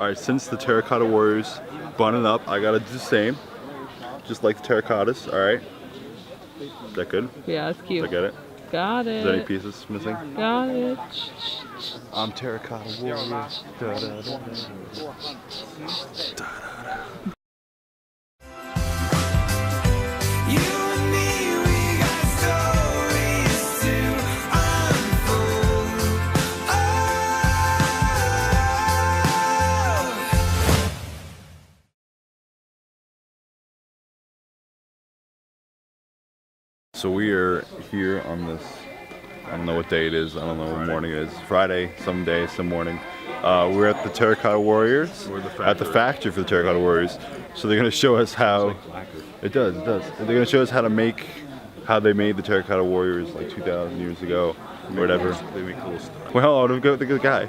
Alright, since the Terracotta Warriors bunning up, I gotta do the same. Just like the terracottas, alright? Is that good? Yeah, it's cute. Did I get it? Got it. Is there any pieces missing? Got it. I'm Terracotta Warriors. Da, da, da, da. So we are here on this, I don't know what day it is, I don't know what morning it is, Friday, some day, some morning. We're at the Terracotta Warriors, at the factory for the Terracotta Warriors. So they're going to show us how, it does. They're going to show us how to make, how they made the Terracotta Warriors like 2,000 years ago, or whatever. They make cool stuff. Well, I'll go with the guy.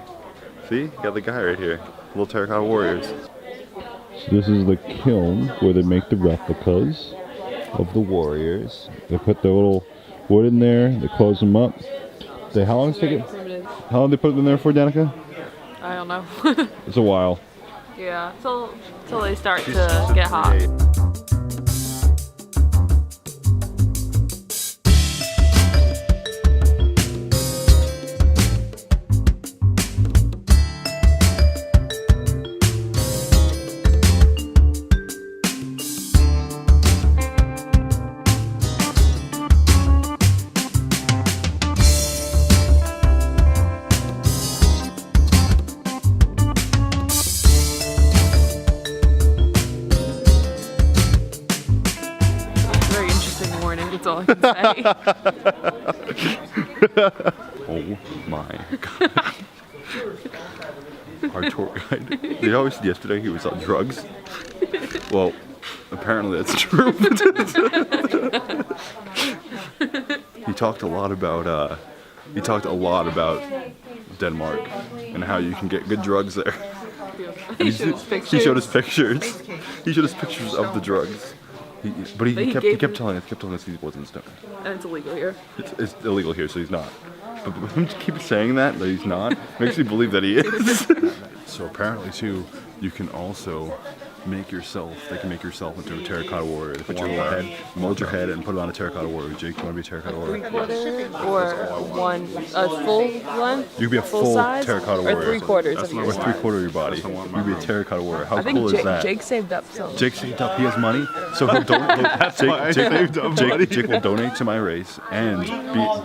See, got the guy right here, little Terracotta Warriors. So this is the kiln where they make the replicas of the warriors. They put their little wood in there, they close them up. How long does it take it? How long do they put them in there for, Danica? I don't know. It's a while. Yeah, till they start to get hot. That's all I can say. Oh my god. Our tour guide. They always said yesterday he was on drugs. Well, apparently that's true. He talked a lot about Denmark and how you can get good drugs there. He showed us pictures. He showed us pictures. He showed us pictures of the drugs. But he kept telling us he wasn't stoned. And it's illegal here. It's illegal here, so he's not. But him to keep saying that he's not makes me believe that he is. So apparently too, you can also make yourself. They can make yourself into a terracotta warrior. They put your little head, mold your head, and put it on a terracotta warrior. Jake, you want to be a terracotta warrior? 3/4 or a full one? You could be a full size, terracotta warrior. Or 3/4 of your Or 3/4 of your body. You could be a terracotta warrior. How cool is that? Jake saved up some. Jake saved up. He has money, so he'll donate. Jake will donate to my race and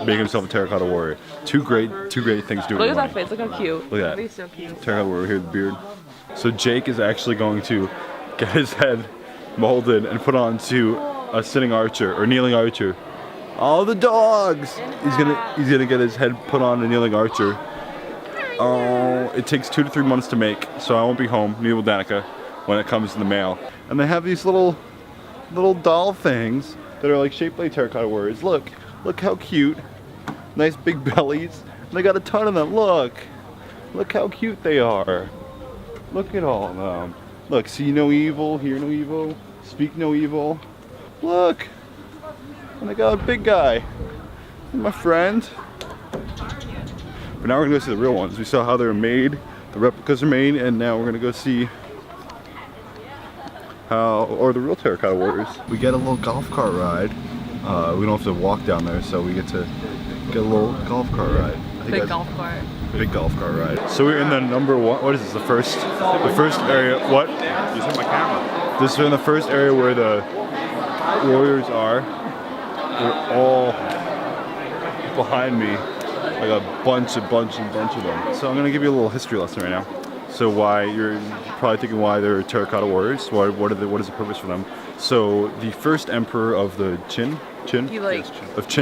make himself a terracotta warrior. Two great things to do. Look at that face. Look how cute. Look at that. He's so cute. Terracotta warrior here, the beard. So Jake is actually going to get his head molded and put onto a sitting archer or kneeling archer. All the dogs. He's gonna get his head put on a kneeling archer. Oh, it takes 2 to 3 months to make, so I won't be home. Neither will Danica when it comes in the mail. And they have these little doll things that are like shaped like terracotta warriors. Look how cute. Nice big bellies. And they got a ton of them. Look how cute they are. Look at all of them. Look, see no evil, hear no evil, speak no evil. Look! And I got a big guy. My friend. But now we're gonna go see the real ones. We saw how they're made, the replicas are made, and now we're gonna go see the real terracotta warriors. We get a little golf cart ride. We don't have to walk down there, so we get to get a little golf cart ride. Big golf cart. Big golf cart ride. So we're in the number one. What is this? The first area. What? You hit my camera. This is in the first area where the warriors are. They're all behind me, like a bunch of them. So I'm gonna give you a little history lesson right now. So why you're probably thinking why they're terracotta warriors? What is the purpose for them? So the first emperor of the Qin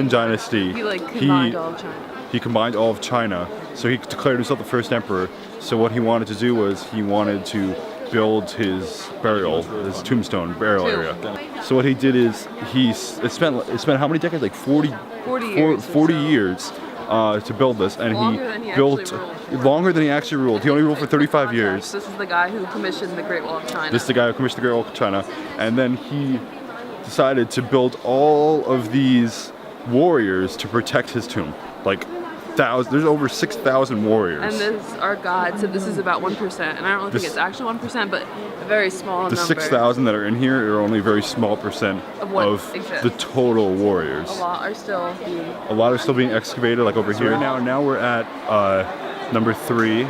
dynasty. He combined all of China. He combined all of China, so he declared himself the first emperor. So what he wanted to do was he wanted to build his tombstone burial area. So what he did is it spent how many decades? Like 40 years to build this, and he built longer than he actually ruled. He only ruled for 35 years. This is the guy who commissioned the Great Wall of China. This is the guy who commissioned the Great Wall of China, and then he decided to build all of these warriors to protect his tomb. Like 6,000. There's over 6,000 warriors. And this, our God said this is about 1%, and I don't really think it's actually 1%, but a very small number. The 6,000 that are in here are only a very small percent of the total warriors. A lot are still being excavated, like over here. Now we're at number 3,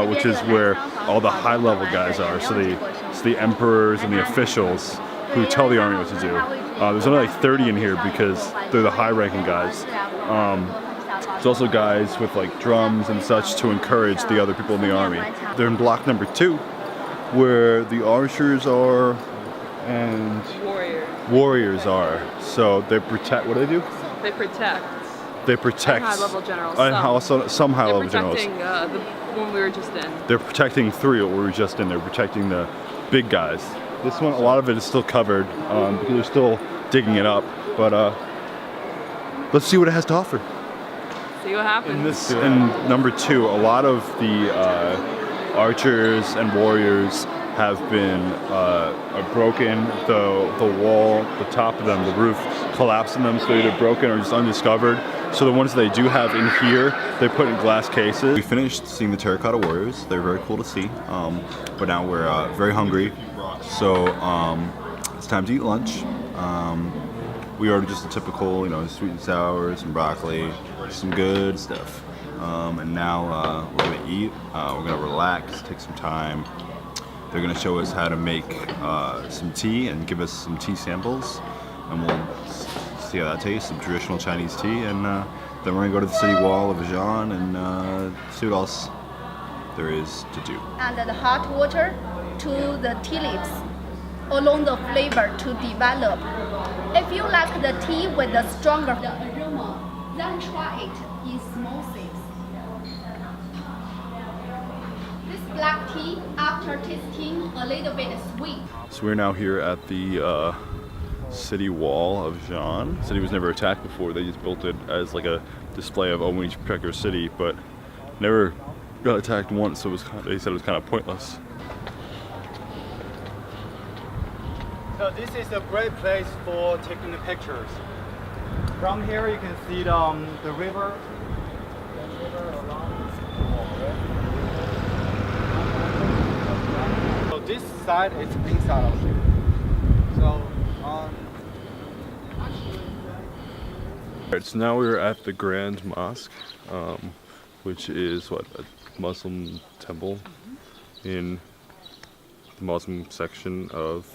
which is where all the high-level guys are. So the emperors and the officials who tell the army what to do. There's only like 30 in here because they're the high-ranking guys. There's also guys with like drums and such to encourage the other people in the army. They're in block number 2, where the archers are and warriors are. So they protect. What do they do? They protect. They protect. And high-level generals. And also some high-level generals. They're protecting the one we were just in. They're protecting 3 what we were just in. They're protecting the big guys. This one, a lot of it is still covered because they're still digging it up. But let's see what it has to offer. See what happens. In number 2, a lot of the archers and warriors have been broken. The wall, the top of them, the roof collapsed on them, so they're either broken or just undiscovered. So the ones they do have in here, they put in glass cases. We finished seeing the Terracotta Warriors. They're very cool to see, but now we're very hungry. So it's time to eat lunch. We ordered just a typical, sweet and sour, some broccoli, some good stuff. And now we're gonna eat. We're gonna relax, take some time. They're gonna show us how to make some tea and give us some tea samples, and we'll see how that tastes, some traditional Chinese tea, and then we're gonna go to the city wall of Xi'an and see what else there is to do. And the hot water to the tea leaves, along the flavor to develop. If you like the tea with the stronger aroma, then try it in small sips. This black tea, after tasting a little bit sweet. So we're now here at the city wall of Xi'an. The city was never attacked before. They just built it as like a display of, oh, we need to protect our city, but never got attacked once, so they said it was kind of pointless. So this is a great place for taking the pictures. From here you can see the river. So this side is inside of it. So Alright, so now we're at the Grand Mosque, which is a Muslim temple in the Muslim section of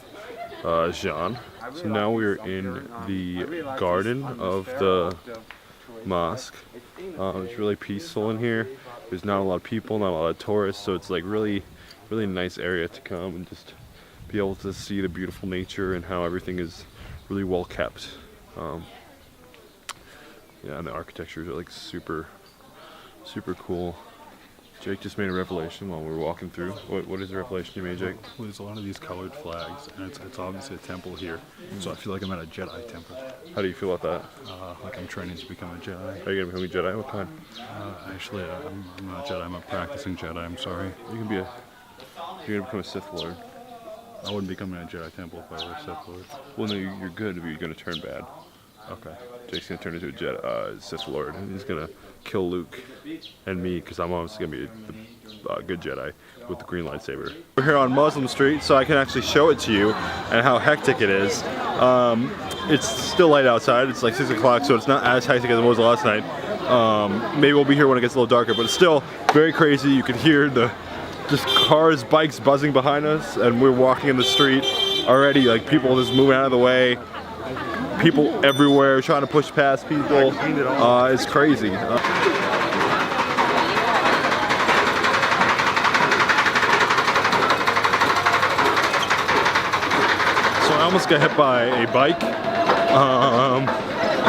Xi'an. So now we're in the garden of the mosque. It's really peaceful in here. There's not a lot of people, not a lot of tourists, so it's like really nice area to come and just be able to see the beautiful nature and how everything is really well kept. Yeah, and the architecture is like super cool. Jake just made a revelation while we were walking through. What is the revelation you made, Jake? Well, there's a lot of these colored flags, and it's obviously a temple here. So I feel like I'm at a Jedi temple. How do you feel about that? Like I'm training to become a Jedi. Are you gonna become a Jedi? What kind? Actually, I'm not a Jedi. I'm a practicing Jedi. I'm sorry. You're gonna become a Sith Lord. I wouldn't become a Jedi temple if I were a Sith Lord. Well, no, you're good, but you're gonna turn bad. Okay. Jake's gonna turn into a Jedi, Sith Lord, and he's gonna kill Luke and me, because I'm obviously gonna be a good Jedi with the green lightsaber. We're here on Muslim Street, so I can actually show it to you and how hectic it is. It's still light outside. It's like 6 o'clock, so it's not as hectic as it was last night. Maybe we'll be here when it gets a little darker, but it's still very crazy. You could hear just cars, bikes buzzing behind us, and we're walking in the street already, like people just moving out of the way. People everywhere trying to push past people. It's crazy. So I almost got hit by a bike,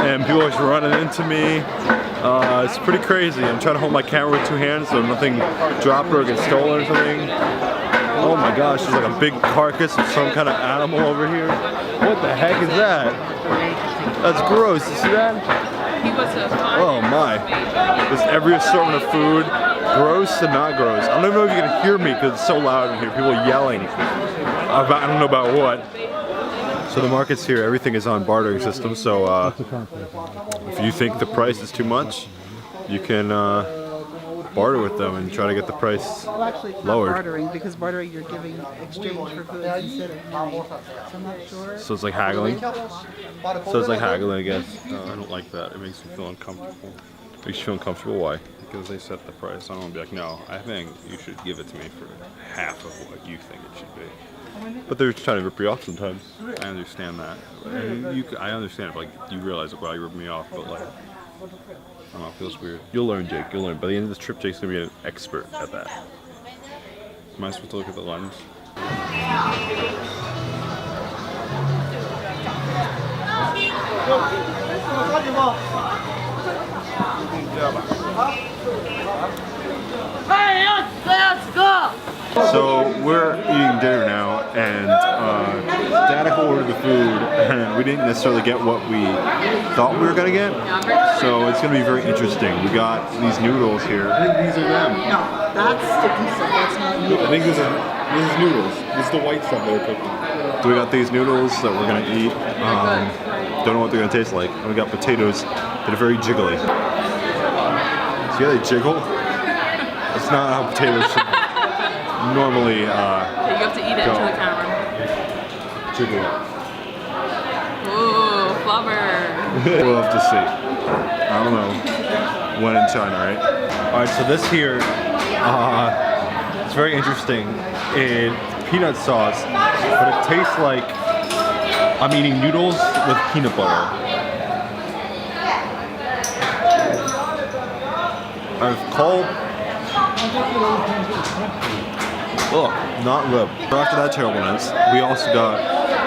and people are just running into me. It's pretty crazy. I'm trying to hold my camera with 2 hands so nothing dropped or gets stolen or something. Oh my gosh, there's like a big carcass of some kind of animal over here. What the heck is that? That's gross. You see that? Oh my. There's every assortment of food. Gross and not gross. I don't even know if you can hear me because it's so loud in here. People yelling. I don't know about what. So the market's here. Everything is on bartering system. So if you think the price is too much, you can barter with them and try to get the price Well, actually, it's lowered. not bartering, because bartering you're giving exchange for goods instead of money. So I'm not sure. So it's like haggling. So it's like haggling, I guess. No, I don't like that. It makes me feel uncomfortable. Makes you feel uncomfortable. Why? Because they set the price. I don't want to be like, no, I think you should give it to me for half of what you think it should be. But they're trying to rip you off sometimes. I understand that. And I understand if like you realize like, wow, you ripped me off, but like, I don't know, it feels weird. You'll learn, Jake. You'll learn. By the end of this trip, Jake's gonna be an expert at that. Am I supposed to look at the lens? So we're eating dinner now, and Danica ordered the food, and we didn't necessarily get what we thought we were gonna get. So it's gonna be very interesting. We got these noodles here. I think these are them. No, that's sticky stuff. That's not I noodles. think this is noodles. This is the white stuff they're cooking. So we got these noodles that we're gonna eat. Don't know what they're gonna taste like. And we got potatoes that are very jiggly. See how they jiggle? That's not how potatoes should normally Okay, you have to eat it go. into the camera. Jiggle. Ooh, flubber. We'll have to see. I don't know. When in China, right? Alright, so this here, it's very interesting. It's peanut sauce, but it tastes like I'm eating noodles with peanut butter. I've called. Ugh, not good. After that terribleness, we also got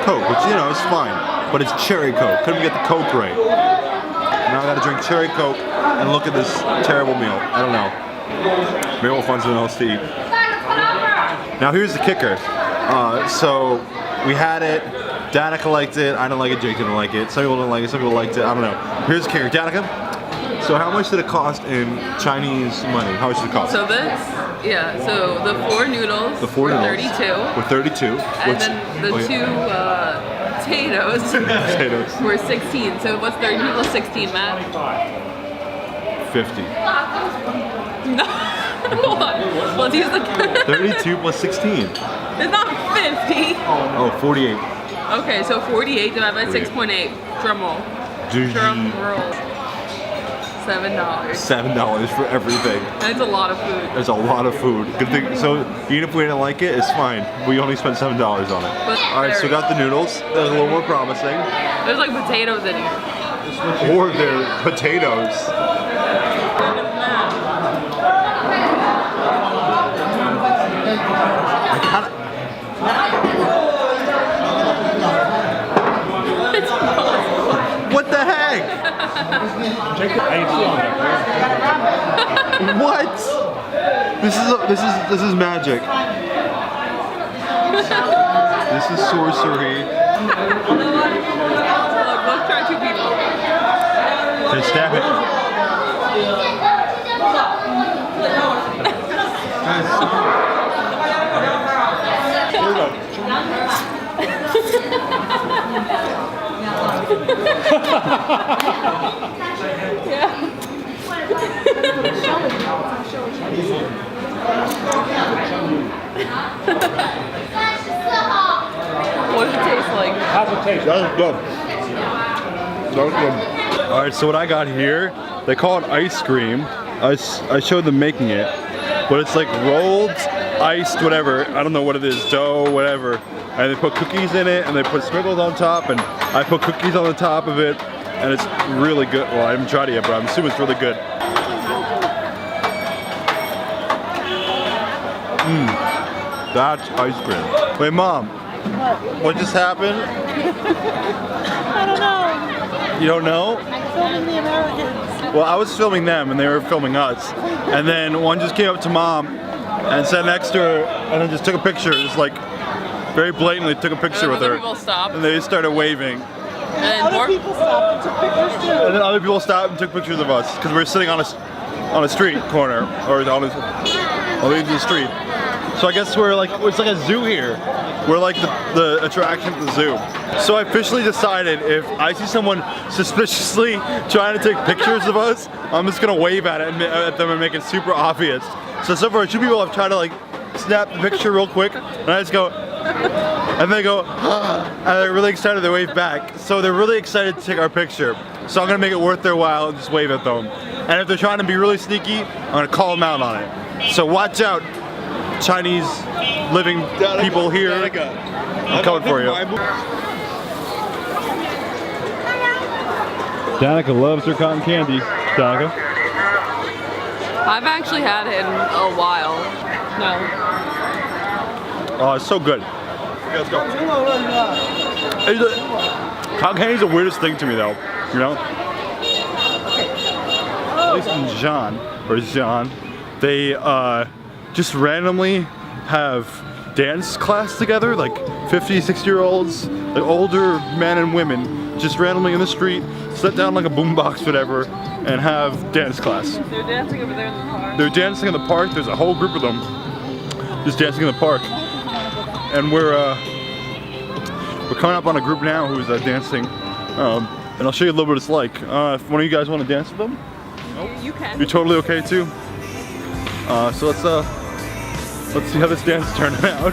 Coke, which, you know, is fine, but it's cherry Coke. Couldn't get the Coke right. Now I gotta drink cherry Coke and look at this terrible meal. I don't know. Maybe we'll find something else to eat. Now here's the kicker. So we had it. Danica liked it. I didn't like it. Jake didn't like it. Some people didn't like it. Some people liked it. I don't know. Here's the kicker. Danica, so how much did it cost in Chinese money? How much did it cost? So this, so the 4 noodles were 32. Were 32. And then the 2 potatoes Potatoes. were 16. So what's 32 plus 16, Matt? 50. No. What? Let's use the 32 plus 16. It's not 50. Oh, 48. Okay, so 48 divided by 6.8. Drum roll. Drum roll. $7. $7 for everything. And it's a lot of food. There's a lot of food. Good thing. So even if we didn't like it, it's fine. We only spent $7 on it. But All right, so we got the noodles. That was a little more promising. There's like potatoes in here. Or they're potatoes. I kinda... What the heck? What? This is magic. This is sorcery. Look, let's try 2 people. Just stab it. What does it taste like? How's it taste? That was good. That was good. All right, so what I got here, they call it ice cream. I showed them making it, but it's like rolled, iced, whatever. I don't know what it is, dough, whatever. And they put cookies in it, and they put sprinkles on top, and I put cookies on the top of it, and it's really good. Well, I haven't tried it yet, but I'm assuming it's really good. That's ice cream. Wait, Mom. What just happened? I don't know. You don't know? I'm filming the Americans. Well, I was filming them and they were filming us. And then one just came up to Mom and sat next to her and then just took a picture. Just like very blatantly took a picture with her. People stopped. And they just started waving. And Other people stopped and took pictures too. And then other people stopped and took pictures of us because we were sitting on a street corner or on the edge of the street. So So I guess we're like, it's like a zoo here. We're like the attraction at the zoo. So I officially decided if I see someone suspiciously trying to take pictures of us, I'm just gonna wave at them and make it super obvious. So far 2 people have tried to like snap the picture real quick, and I just go, and they go, and they're really excited, they wave back. So they're really excited to take our picture. So I'm gonna make it worth their while and just wave at them. And if they're trying to be really sneaky, I'm gonna call them out on it. So watch out, Chinese living people here. I'm coming for you. Danica loves her cotton candy. Danica? I've actually had it in a while. No. Oh, it's so good. Okay, let's go. Cotton candy is the weirdest thing to me though, you know? At least in Jean, they just randomly have dance class together, like 50, 60-year-olds, like older men and women, just randomly in the street, sit down like a boombox, whatever, and have dance class. They're dancing over there in the park. They're dancing in the park. There's a whole group of them just dancing in the park. And we're coming up on a group now who's dancing. And I'll show you a little bit what it's like. If one of you guys want to dance with them, You can. you're totally okay too. So let's see how this dance turned out.